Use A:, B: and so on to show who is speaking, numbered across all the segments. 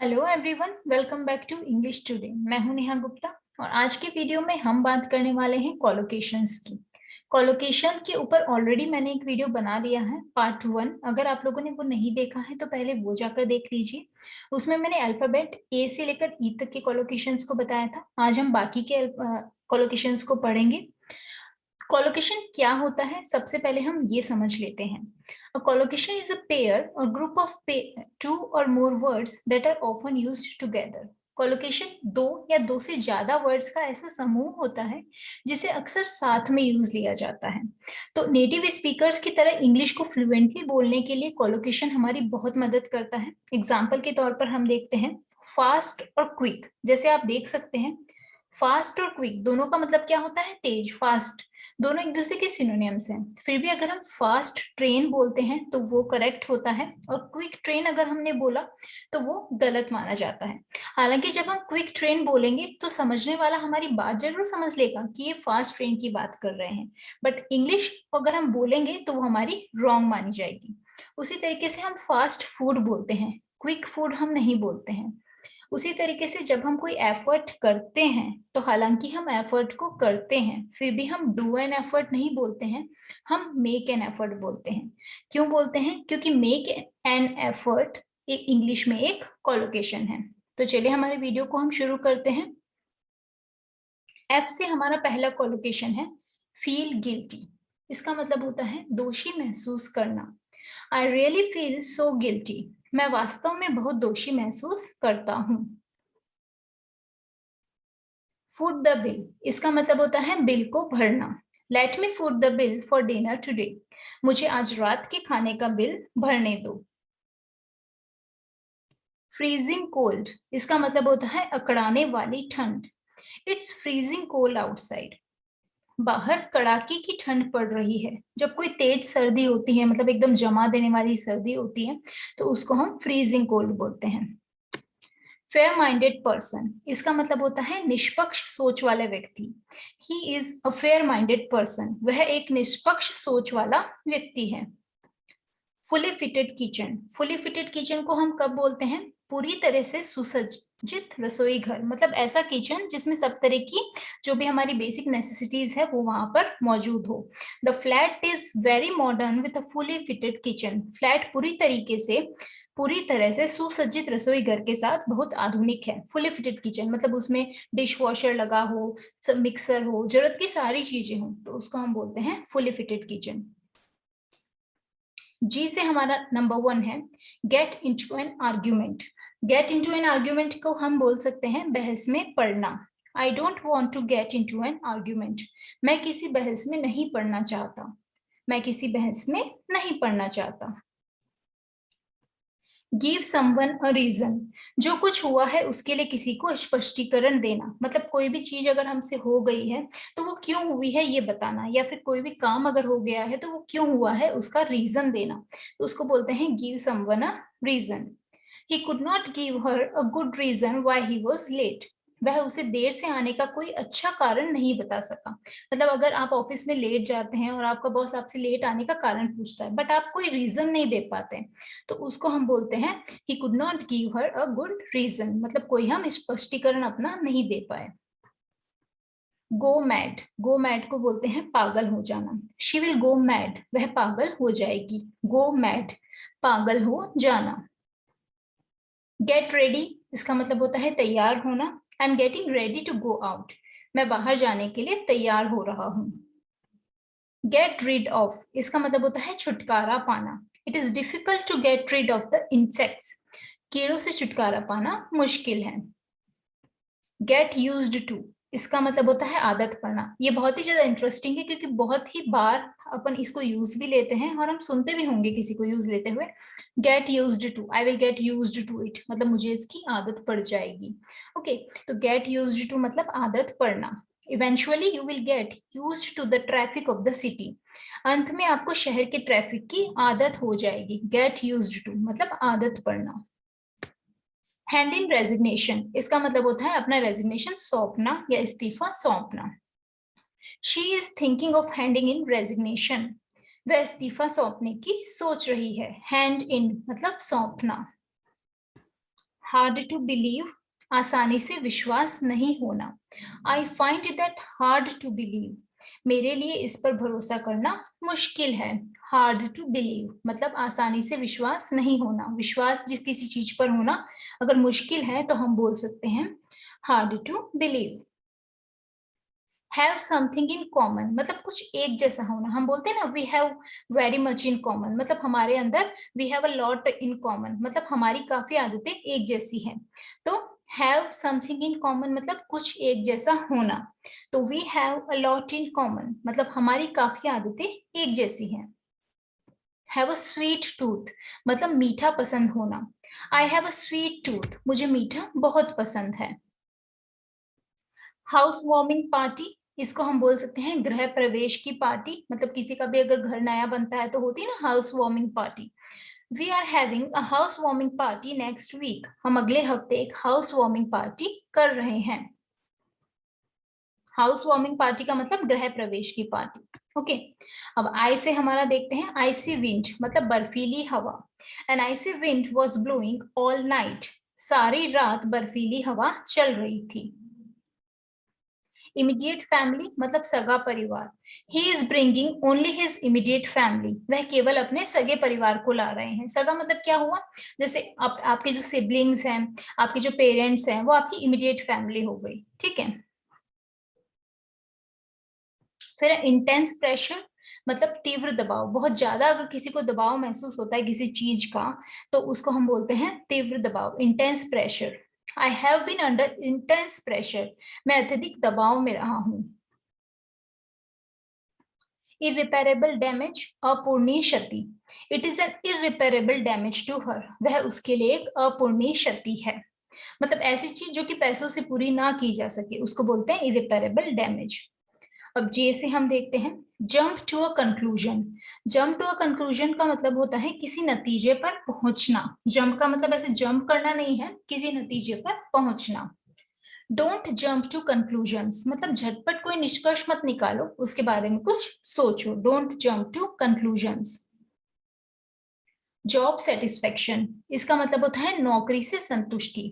A: Hello everyone, welcome back to English today. मैं हूं नेहा गुप्ता और आज के वीडियो में हम बात करने वाले हैं कोलोकेशंस की। कोलोकेशन के ऊपर ऑलरेडी मैंने एक वीडियो बना लिया है, पार्ट 1। अगर आप लोगों ने वो नहीं देखा है तो पहले वो जाकर देख लीजिए। उसमें मैंने अल्फाबेट ए से लेकर ई तक के कोलोकेशंस को बताया था। आज हम बाकी के कोलोकेशंस को पढ़ेंगे। कोलोकेशन क्या होता है, सबसे पहले हम ये समझ लेते हैं। A collocation is a pair or group of two or more words that are often used together. Collocation दो या दो से ज्यादा वर्ड्स का ऐसा समूह होता है जिसे अक्सर साथ में यूज लिया जाता है। तो नेटिव स्पीकर्स की तरह इंग्लिश को फ्लुएंटली बोलने के लिए कोलोकेशन हमारी बहुत मदद करता है। एग्जाम्पल के तौर पर हम देखते हैं फास्ट और क्विक। जैसे आप देख सकते हैं, फास्ट और क्विक दोनों का मतलब क्या होता है? तेज, फास्ट। दोनों एक दूसरे के सिनोनिम्स हैं। फिर भी अगर हम फास्ट ट्रेन बोलते हैं तो वो करेक्ट होता है, और क्विक ट्रेन अगर हमने बोला तो वो गलत माना जाता है। हालांकि जब हम क्विक ट्रेन बोलेंगे तो समझने वाला हमारी बात जरूर समझ लेगा कि ये फास्ट ट्रेन की बात कर रहे हैं, बट इंग्लिश अगर हम बोलेंगे तो वो हमारी रॉन्ग मानी जाएगी। उसी तरीके से हम फास्ट फूड बोलते हैं, क्विक फूड हम नहीं बोलते हैं। उसी तरीके से जब हम कोई एफर्ट करते हैं तो हालांकि हम एफर्ट को करते हैं, फिर भी हम डू एन एफर्ट नहीं बोलते हैं, हम मेक एन एफर्ट बोलते हैं। क्यों बोलते हैं? क्योंकि मेक एन एफर्ट एक इंग्लिश में एक कोलोकेशन है। तो चलिए हमारे वीडियो को हम शुरू करते हैं। एफ से हमारा पहला कोलोकेशन है फील गिल्टी। इसका मतलब होता है दोषी महसूस करना। I really feel so guilty. मैं वास्तव में बहुत दोषी महसूस करता हूँ। फुट द बिल, इसका मतलब होता है बिल को भरना। Let me foot the bill for dinner today. मुझे आज रात के खाने का बिल भरने दो। फ्रीजिंग कोल्ड, इसका मतलब होता है अकड़ाने वाली ठंड। It's freezing cold outside. बाहर कड़ाके की ठंड पड़ रही है। जब कोई तेज सर्दी होती है, मतलब एकदम जमा देने वाली सर्दी होती है, तो उसको हम फ्रीजिंग कोल्ड बोलते हैं। फेयर माइंडेड पर्सन, इसका मतलब होता है निष्पक्ष सोच वाला व्यक्ति। He is a fair minded person, वह एक निष्पक्ष सोच वाला व्यक्ति है। Fully fitted kitchen, fully fitted kitchen को हम कब बोलते हैं? पूरी तरह से सुसज्जित रसोई घर, मतलब ऐसा किचन जिसमें सब तरह की जो भी हमारी बेसिक नेसेसिटीज है वो वहां पर मौजूद हो। The flat is very modern with a fully fitted kitchen. Flat पूरी तरह से सुसज्जित रसोई घर के साथ बहुत आधुनिक है। फुली फिटेड किचन मतलब उसमें डिश वॉशर लगा हो, सब मिक्सर हो, जरूरत की सारी चीजें हो, तो उसको हम बोलते हैं फुली फिटेड किचन। जी से हमारा नंबर 1 है get into an argument. Get into an argument को हम बोल सकते हैं बहस में पड़ना। I don't want to get into an argument. मैं किसी बहस में नहीं पड़ना चाहता। मैं किसी बहस में नहीं पड़ना चाहता। गिव समवन अ रीजन, जो कुछ हुआ है उसके लिए किसी को स्पष्टीकरण देना। मतलब कोई भी चीज अगर हमसे हो गई है तो वो क्यों हुई है ये बताना, या फिर कोई भी काम अगर हो गया है तो वो क्यों हुआ है उसका रीजन देना, तो उसको बोलते हैं give someone a reason. He could not give her a good reason why he was late. वह उसे देर से आने का कोई अच्छा कारण नहीं बता सका। मतलब अगर आप ऑफिस में लेट जाते हैं और आपका बॉस आपसे लेट आने का कारण पूछता है, बट आप कोई रीजन नहीं दे पाते हैं, तो उसको हम बोलते हैं he could not give her a good reason, मतलब कोई हम स्पष्टीकरण अपना नहीं दे पाए। गो मैड, गो मैड को बोलते हैं पागल हो जाना। शी विल गो मैड, वह पागल हो जाएगी। गो मैड, पागल हो जाना। गेट रेडी, इसका मतलब होता है तैयार होना। I am getting ready to go out, मैं बाहर जाने के लिए तैयार हो रहा हूँ। गेट रीड ऑफ, इसका मतलब होता है छुटकारा पाना। It is difficult to get rid of the insects, कीड़ों से छुटकारा पाना मुश्किल है। गेट यूज्ड टू, इसका मतलब होता है आदत पड़ना। ये बहुत ही ज्यादा इंटरेस्टिंग है क्योंकि बहुत ही बार अपन इसको यूज भी लेते हैं और हम सुनते भी होंगे किसी को यूज लेते हुए। Get used to, I will get used to it, मतलब मुझे इसकी आदत पड़ जाएगी। ओके, तो गेट यूज्ड टू मतलब आदत पड़ना। Eventually you will get used to the traffic of the city, अंत में आपको शहर के ट्रैफिक की आदत हो जाएगी। गेट यूज्ड टू मतलब आदत पड़ना। हैंड इन रेजिग्नेशन, इसका मतलब होता है अपना रेजिग्नेशन सौंपना या इस्तीफा सौंपना। She is thinking of handing in resignation, वह इस्तीफा सौंपने की सोच रही है। हैंड इन मतलब सौंपना। हार्ड टू बिलीव, आसानी से विश्वास नहीं होना। I find that hard to believe, मेरे लिए इस पर भरोसा करना मुश्किल है। हार्ड टू बिलीव मतलब आसानी से विश्वास नहीं होना, विश्वास जिस किसी चीज पर होना अगर मुश्किल है तो हम बोल सकते हैं hard to believe. Have something in common मतलब कुछ एक जैसा होना, हम बोलते हैं ना we have very much in common मतलब हमारे अंदर we have a lot in common मतलब हमारी काफी आदतें एक जैसी हैं। तो हैव समथिंग इन कॉमन मतलब कुछ एक जैसा होना, तो we have a lot in common मतलब हमारी काफी आदतें एक जैसी हैं। हैव अ स्वीट टूथ मतलब मीठा पसंद होना। I have a sweet tooth, मुझे मीठा बहुत पसंद है। हाउस वार्मिंग पार्टी, इसको हम बोल सकते हैं गृह प्रवेश की पार्टी मतलब किसी का भी अगर घर नया बनता है तो होती है ना house warming party. We are having a house warming party next week, हम अगले हफ्ते एक हाउस वार्मिंग पार्टी कर रहे हैं। हाउस वार्मिंग पार्टी का मतलब गृह प्रवेश की पार्टी। ओके अब आई से हमारा देखते हैं आइसी विंड मतलब बर्फीली हवा। An icy wind was blowing all night, सारी रात बर्फीली हवा चल रही थी। इमीडिएट फैमिली मतलब सगा परिवार। He is bringing only his immediate family, वह केवल अपने सगे परिवार को ला रहे हैं। सगा मतलब क्या हुआ, जैसे आपके जो सिबलिंग्स हैं, आपके जो पेरेंट्स हैं, वो आपकी इमीडिएट फैमिली हो गई। ठीक है, फिर इंटेंस प्रेशर मतलब तीव्र दबाव, बहुत ज्यादा अगर किसी को दबाव महसूस होता है किसी चीज का तो उसको हम बोलते हैं तीव्र दबाव, intense pressure. I have been under intense pressure, मैं अत्यधिक दबाव में रहा हूं। इरिपेरेबल डैमेज अपूर्णीय क्षति, it is an irreparable damage to her, वह उसके लिए एक अपूर्णीय क्षति है। मतलब ऐसी चीज जो कि पैसों से पूरी ना की जा सके उसको बोलते हैं इरिपेरेबल डैमेज। अब जे से हम देखते हैं jump to a conclusion. Jump to a conclusion का मतलब होता है किसी नतीजे पर पहुंचना। जंप का मतलब ऐसे जंप करना नहीं है, किसी नतीजे पर पहुंचना। डोंट जंप टू कंक्लूजन्स मतलब झटपट कोई निष्कर्ष मत निकालो, उसके बारे में कुछ सोचो। Don't jump to conclusions. Job satisfaction, इसका मतलब होता है नौकरी से संतुष्टि।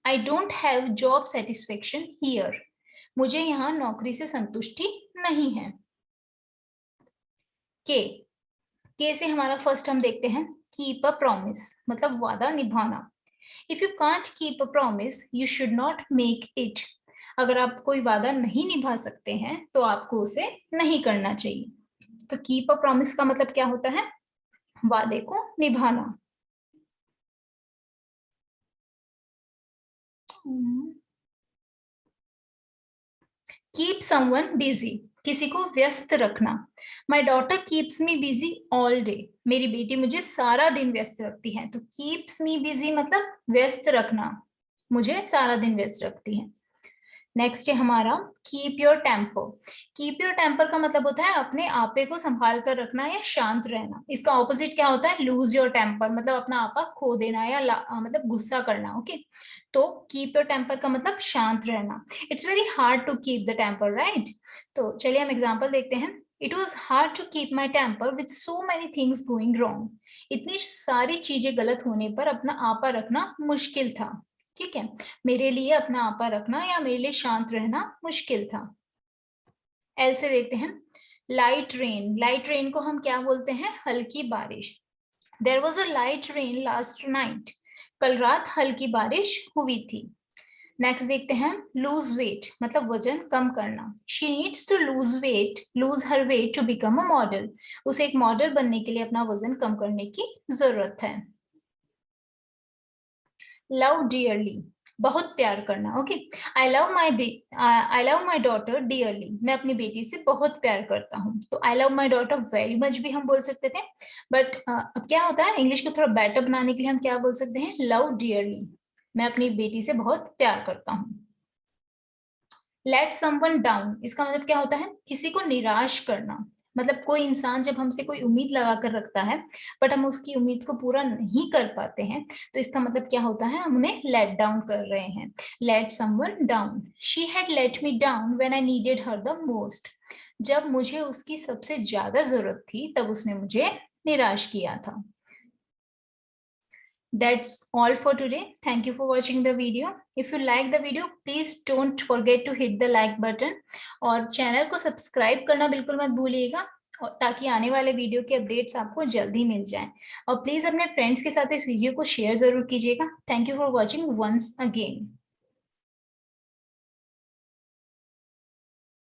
A: I don't have job satisfaction here, मुझे यहाँ नौकरी से संतुष्टि नहीं है। के के से हमारा फर्स्ट हम देखते हैं कीप अ प्रॉमिस मतलब वादा निभाना। If you can't keep a promise you should not make it, अगर आप कोई वादा नहीं निभा सकते हैं तो आपको उसे नहीं करना चाहिए। तो कीप अ प्रॉमिस का मतलब क्या होता है, वादे को निभाना। कीप समवन बिजी, किसी को व्यस्त रखना। My daughter keeps me busy all day, मेरी बेटी मुझे सारा दिन व्यस्त रखती है। तो कीप्स मी बिजी मतलब व्यस्त रखना, मुझे सारा दिन व्यस्त रखती है। नेक्स्ट है हमारा keep your temper. Keep your temper का मतलब होता है अपने आपे को संभाल कर रखना या शांत रहना। इसका ऑपोजिट क्या होता है, लूज योर टेम्पर मतलब अपना आपा खो देना या मतलब गुस्सा करना। ओके तो कीप योर टेम्पर का मतलब शांत रहना। It's very hard to keep the temper right. तो चलिए हम एग्जाम्पल देखते हैं। It was hard to keep my temper with so many things going wrong, इतनी सारी चीजें गलत होने पर अपना आपा रखना मुश्किल था। ठीक है, मेरे लिए अपना आपा रखना या मेरे लिए शांत रहना मुश्किल था। एल से देखते हैं लाइट रेन। लाइट रेन को हम क्या बोलते हैं, हल्की बारिश। There was a light rain last night, कल रात हल्की बारिश हुई थी। नेक्स्ट देखते हैं लूज वेट मतलब वजन कम करना। She needs to lose weight, lose her weight to become a model, उसे एक मॉडल बनने के लिए अपना वजन कम करने की जरूरत है। लव डियरली बहुत प्यार करना। Okay I love my daughter dearly, मैं अपनी बेटी से बहुत प्यार करता हूँ। तो I love my daughter very much भी हम बोल सकते थे, बट अब क्या होता है इंग्लिश को थोड़ा बेटर बनाने के लिए हम क्या बोल सकते हैं, लव डियरली, मैं अपनी बेटी से बहुत प्यार करता हूँ। लेट समवन डाउन, इसका मतलब क्या होता है, किसी को निराश करना। मतलब कोई इंसान जब हमसे कोई उम्मीद लगा कर रखता है बट हम उसकी उम्मीद को पूरा नहीं कर पाते हैं तो इसका मतलब क्या होता है, हम उन्हें लेट डाउन कर रहे हैं। Let someone down, she had let me down when I needed her the most, जब मुझे उसकी सबसे ज्यादा जरूरत थी तब उसने मुझे निराश किया था। That's all for today. Thank you for watching the video. If you like the video, please don't forget to hit the like button और चैनल को सब्सक्राइब करना बिल्कुल मत भूलिएगा ताकि आने वाले वीडियो के अपडेट्स आपको जल्दी मिल जाएं। और प्लीज अपने फ्रेंड्स के साथ इस वीडियो को शेयर जरूर कीजिएगा। Thank you for watching once again.